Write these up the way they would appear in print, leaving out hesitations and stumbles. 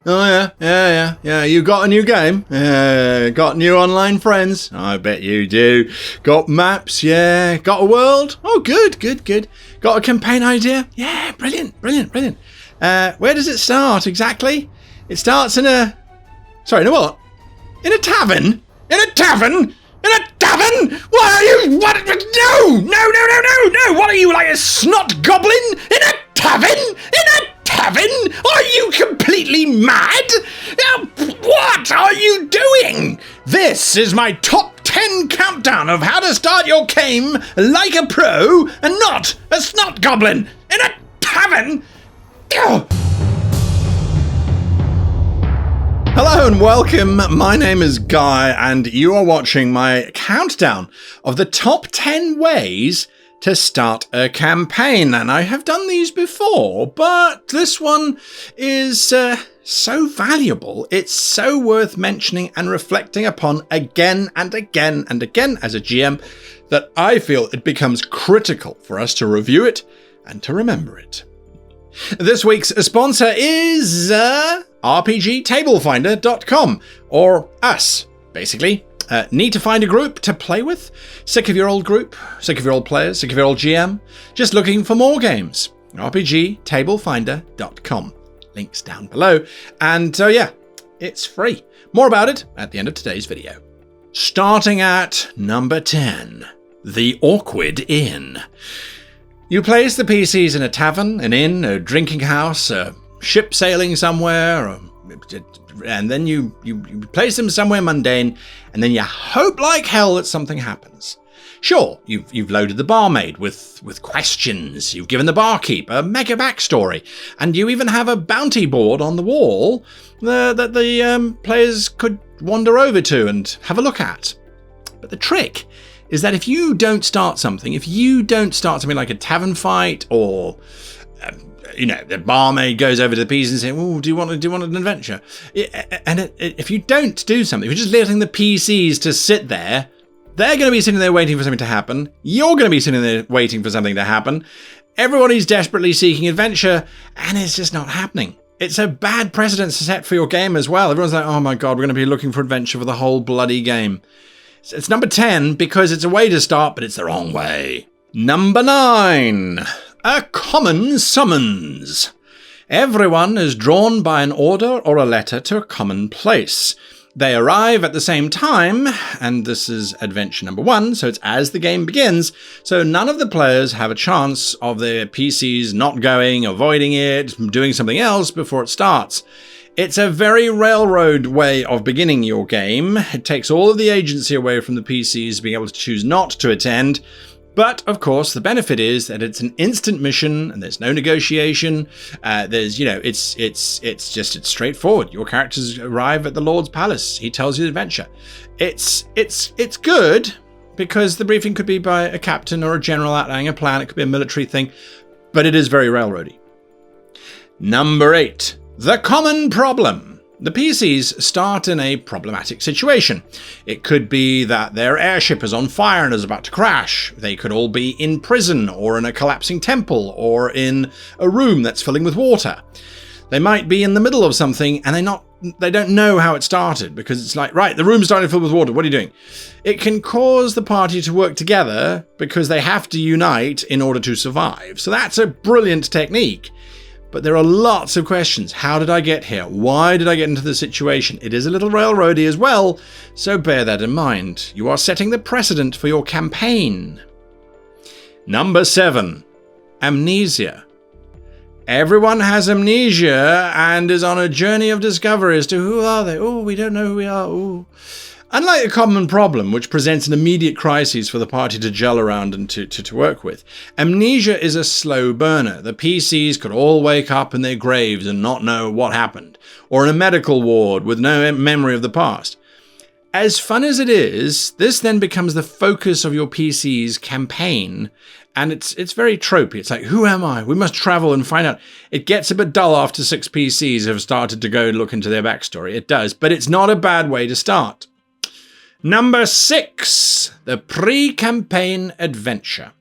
Oh yeah. You got a new game? Got new online friends? I bet you do. Got maps? Yeah. Got a world? Oh, good. Got a campaign idea? Yeah, brilliant. Where does it start exactly? It starts in a... Sorry, in a what? In a tavern? In a tavern? In a tavern? What are you? What? No! What are you, like a snot goblin? In a tavern? In a tavern? Are you completely mad? What are you doing? This is my top 10 countdown of how to start your game like a pro and not a snot goblin. In a tavern? Ugh. Hello and welcome, my name is Guy and you are watching my countdown of the top 10 ways to start a campaign. And I have done these before, but this one is so valuable, it's so worth mentioning and reflecting upon again and again and again as a GM that I feel it becomes critical for us to review it and to remember it. This week's sponsor is RPGTableFinder.com, or us, basically. Need to find a group to play with? Sick of your old group? Sick of your old players? Sick of your old GM? Just looking for more games? RPGTableFinder.com. Links down below. And it's free. More about it at the end of today's video. Starting at number 10, The Awkward Inn. You place the PCs in a tavern, an inn, a drinking house, a ship sailing somewhere, and then you place them somewhere mundane, and then you hope like hell that something happens. Sure, you've loaded the barmaid with questions, you've given the barkeep a mega backstory, and you even have a bounty board on the wall that the players could wander over to and have a look at. But the trick is that if you don't start something like a tavern fight, or the barmaid goes over to the PCs and says, "Oh, do you want an adventure?" If you don't do something, if you're just letting the PCs to sit there, they're going to be sitting there waiting for something to happen. You're going to be sitting there waiting for something to happen. Everybody's desperately seeking adventure, and it's just not happening. It's a bad precedent to set for your game as well. Everyone's like, "Oh my god, we're going to be looking for adventure for the whole bloody game." It's number 10 because it's a way to start, but it's the wrong way. Number 9. A common summons. Everyone is drawn by an order or a letter to a common place. They arrive at the same time, and this is adventure number 1, so it's as the game begins, so none of the players have a chance of their PCs not going, avoiding it, doing something else before it starts. It's a very railroad way of beginning your game. It takes all of the agency away from the PCs being able to choose not to attend. But, of course, the benefit is that it's an instant mission and there's no negotiation. It's straightforward. Your characters arrive at the Lord's Palace. He tells you the adventure. It's good because the briefing could be by a captain or a general outlining a plan. It could be a military thing, but it is very railroady. Number 8. The common problem. The PCs start in a problematic situation. It could be that their airship is on fire and is about to crash. They could all be in prison or in a collapsing temple or in a room that's filling with water. They might be in the middle of something and they don't know how it started because it's like, right, the room's starting to fill with water. What are you doing? It can cause the party to work together because they have to unite in order to survive. So that's a brilliant technique. But there are lots of questions. How did I get here? Why did I get into this situation? It is a little railroady as well, so bear that in mind. You are setting the precedent for your campaign. Number 7. Amnesia. Everyone has amnesia and is on a journey of discovery as to who are they? Oh, we don't know who we are. Ooh. Unlike a common problem, which presents an immediate crisis for the party to gel around and to work with, amnesia is a slow burner. The PCs could all wake up in their graves and not know what happened, or in a medical ward with no memory of the past. As fun as it is, this then becomes the focus of your PC's campaign, and it's very tropey. It's like, who am I? We must travel and find out. It gets a bit dull after 6 PCs have started to go look into their backstory. It does, but it's not a bad way to start. Number 6, the pre-campaign adventure.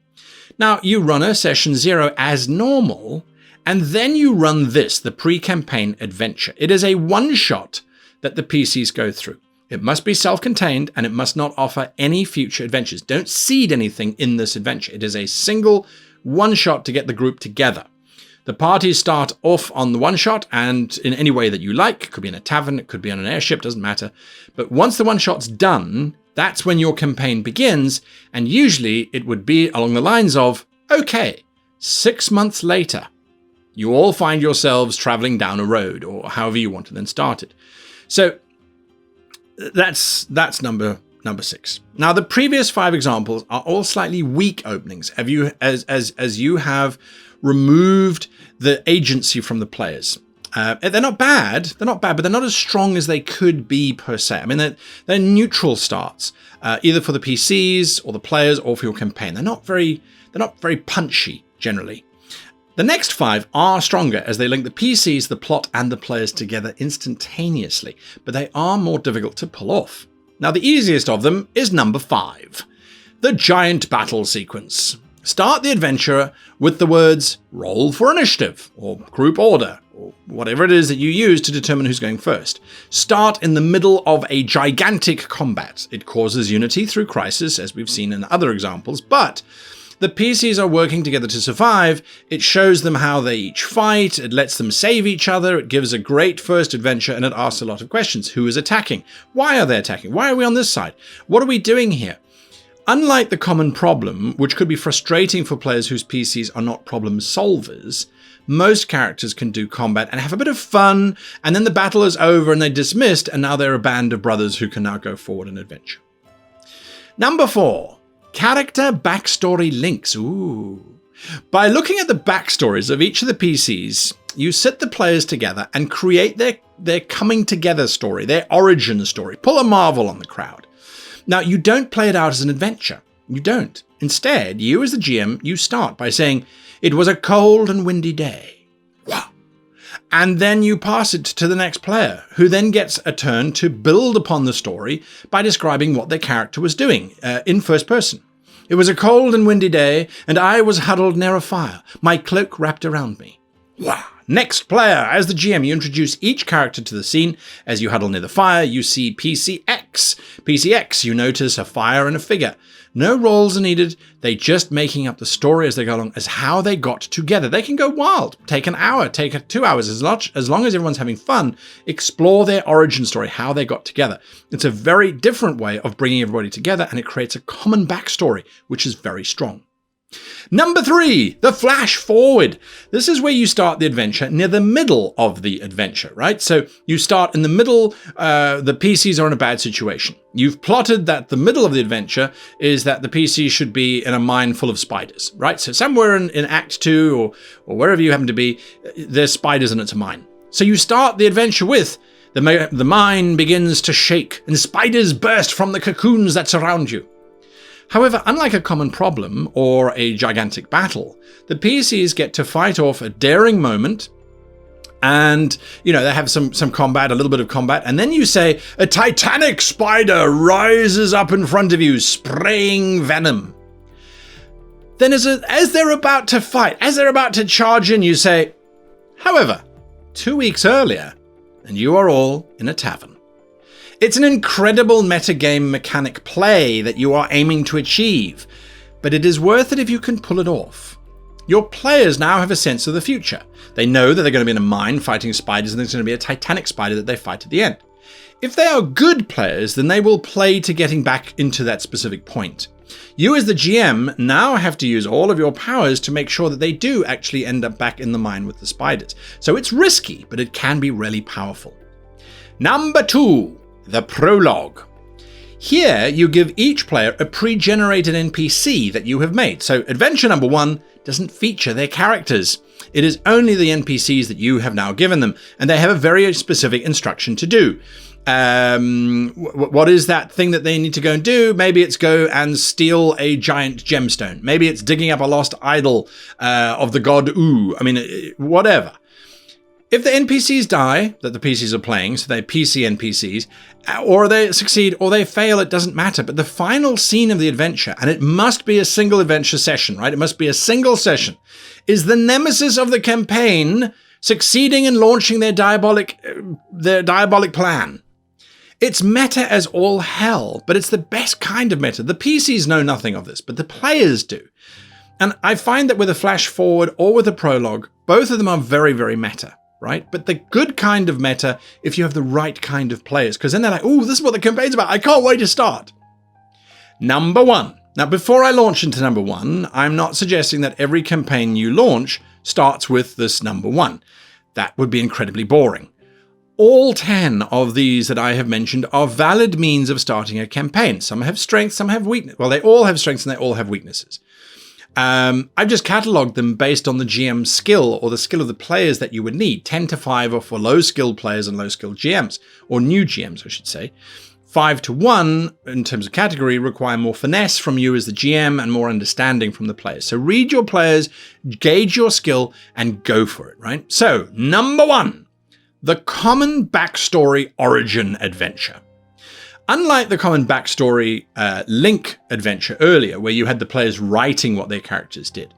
Now, you run a session 0 as normal, And then you run this, the pre-campaign adventure. It is a one-shot that the PCs go through. It must be self-contained, and it must not offer any future adventures. Don't seed anything in this adventure. It is a single one-shot to get the group together. The parties start off on the one-shot, and in any way that you like. It could be in a tavern, it could be on an airship, doesn't matter. But once the one-shot's done, that's when your campaign begins, and usually it would be along the lines of, okay, 6 months later, you all find yourselves traveling down a road, or however you want to then start it. So that's number 6. Now, the previous 5 examples are all slightly weak openings. Have you, as you have removed the agency from the players. They're not bad, but they're not as strong as they could be per se. I mean, they're neutral starts, either for the PCs or the players or for your campaign. They're not very punchy generally. The next 5 are stronger as they link the PCs, the plot, and the players together instantaneously, but they are more difficult to pull off. Now, the easiest of them is number 5, the giant battle sequence. Start the adventure with the words roll for initiative or group order or whatever it is that you use to determine who's going first. Start in the middle of a gigantic combat. It causes unity through crisis, as we've seen in other examples, but the PCs are working together to survive. It shows them how they each fight. It lets them save each other. It gives a great first adventure, and it asks a lot of questions. Who is attacking? Why are they attacking? Why are we on this side? What are we doing here? Unlike the common problem, which could be frustrating for players whose PCs are not problem solvers, most characters can do combat and have a bit of fun, and then the battle is over and they're dismissed, and now they're a band of brothers who can now go forward in adventure. Number 4, character backstory links. Ooh. By looking at the backstories of each of the PCs, you sit the players together and create their coming together story, their origin story. Pull a Marvel on the crowd. Now, you don't play it out as an adventure. You don't. Instead, you as the GM, you start by saying, it was a cold and windy day. Wow. And then you pass it to the next player, who then gets a turn to build upon the story by describing what their character was doing in first person. It was a cold and windy day, and I was huddled near a fire, my cloak wrapped around me. Wow. Next player, as the GM, you introduce each character to the scene. As you huddle near the fire, you see PCX. PCX, you notice a fire and a figure. No roles are needed. They just making up the story as they go along, as how they got together. They can go wild, take an hour, take 2 hours, as long as everyone's having fun, explore their origin story, how they got together. It's a very different way of bringing everybody together, and it creates a common backstory, which is very strong. Number 3, the flash forward. This is where you start the adventure near the middle of the adventure, right? So you start in the middle, the PCs are in a bad situation. You've plotted that the middle of the adventure is that the PCs should be in a mine full of spiders, right? So somewhere in Act 2 or wherever you happen to be, there's spiders and it's a mine. So you start the adventure with the mine begins to shake and spiders burst from the cocoons that surround you. However, unlike a common problem or a gigantic battle, the PCs get to fight off a daring moment and, they have some combat, a little bit of combat, and then you say, a titanic spider rises up in front of you, spraying venom. Then as they're about to fight, as they're about to charge in, you say, however, 2 weeks earlier, and you are all in a tavern. It's an incredible metagame mechanic play that you are aiming to achieve, but it is worth it if you can pull it off. Your players now have a sense of the future. They know that they're going to be in a mine fighting spiders, and there's going to be a titanic spider that they fight at the end. If they are good players, then they will play to getting back into that specific point. You as the GM now have to use all of your powers to make sure that they do actually end up back in the mine with the spiders. So it's risky, but it can be really powerful. Number 2. The Prologue. Here, you give each player a pre-generated NPC that you have made. So adventure number 1 doesn't feature their characters. It is only the NPCs that you have now given them, and they have a very specific instruction to do. What is that thing that they need to go and do? Maybe it's go and steal a giant gemstone. Maybe it's digging up a lost idol of the god whatever. If the NPCs die that the PCs are playing, so they're PC NPCs, or they succeed or they fail, it doesn't matter. But the final scene of the adventure, and it must be a single adventure session, right? It must be a single session, is the nemesis of the campaign succeeding in launching their diabolic plan. It's meta as all hell, but it's the best kind of meta. The PCs know nothing of this, but the players do. And I find that with a flash forward or with a prologue, both of them are very, very meta. Right? But the good kind of meta, if you have the right kind of players, because then they're like, oh, this is what the campaign's about. I can't wait to start. Number 1. Now, before I launch into number 1, I'm not suggesting that every campaign you launch starts with this number 1. That would be incredibly boring. All 10 of these that I have mentioned are valid means of starting a campaign. Some have strengths, some have weaknesses. Well, they all have strengths and they all have weaknesses. I've just catalogued them based on the GM skill or the skill of the players that you would need. 10 to 5 are for low-skilled players and low-skilled GMs, or new GMs, I should say. 5 to 1, in terms of category, require more finesse from you as the GM and more understanding from the players. So read your players, gauge your skill, and go for it, right? So, number 1, the common backstory origin adventure. Unlike the common backstory Link adventure earlier, where you had the players writing what their characters did,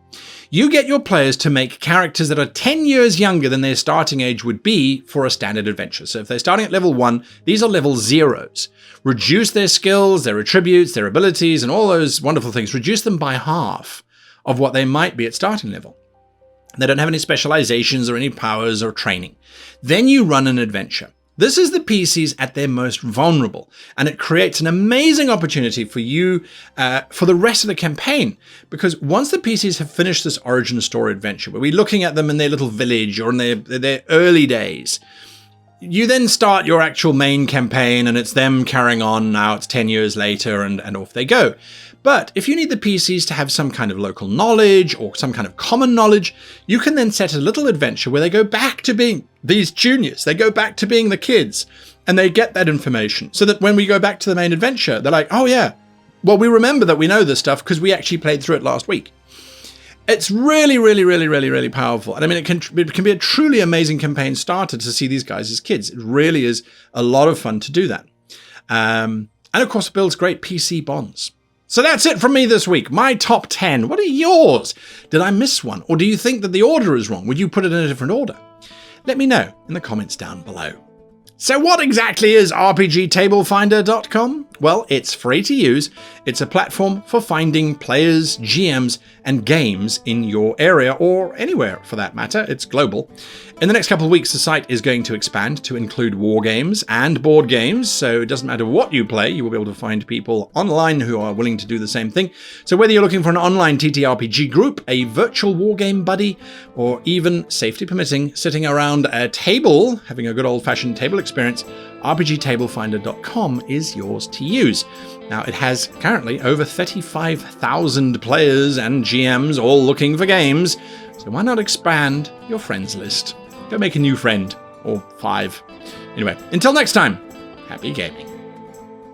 you get your players to make characters that are 10 years younger than their starting age would be for a standard adventure. So if they're starting at level 1, these are level 0s. Reduce their skills, their attributes, their abilities, and all those wonderful things. Reduce them by half of what they might be at starting level. They don't have any specializations or any powers or training. Then you run an adventure. This is the PCs at their most vulnerable, and it creates an amazing opportunity for you for the rest of the campaign. Because once the PCs have finished this origin story adventure, where we're looking at them in their little village or in their early days, you then start your actual main campaign, and it's them carrying on. Now it's 10 years later, and off they go. But if you need the PCs to have some kind of local knowledge or some kind of common knowledge, you can then set a little adventure where they go back to being these juniors. They go back to being the kids, and they get that information so that when we go back to the main adventure, they're like, oh yeah, well, we remember that we know this stuff because we actually played through it last week. It's really, really, really, really, really powerful. And I mean, it can be a truly amazing campaign starter to see these guys as kids. It really is a lot of fun to do that. And of course, it builds great PC bonds. So that's it from me this week. My top 10. What are yours? Did I miss one? Or do you think that the order is wrong? Would you put it in a different order? Let me know in the comments down below. So what exactly is RPGTableFinder.com? Well, it's free to use. It's a platform for finding players, GMs, and games in your area, or anywhere for that matter. It's global. In the next couple of weeks, the site is going to expand to include war games and board games, so it doesn't matter what you play, you will be able to find people online who are willing to do the same thing. So whether you're looking for an online TTRPG group, a virtual war game buddy, or even, safety permitting, sitting around a table, having a good old-fashioned table experience, RPGTableFinder.com is yours to use. Now, it has currently over 35,000 players and GMs all looking for games, so why not expand your friends list? Go make a new friend, or 5. Anyway, until next time, happy gaming.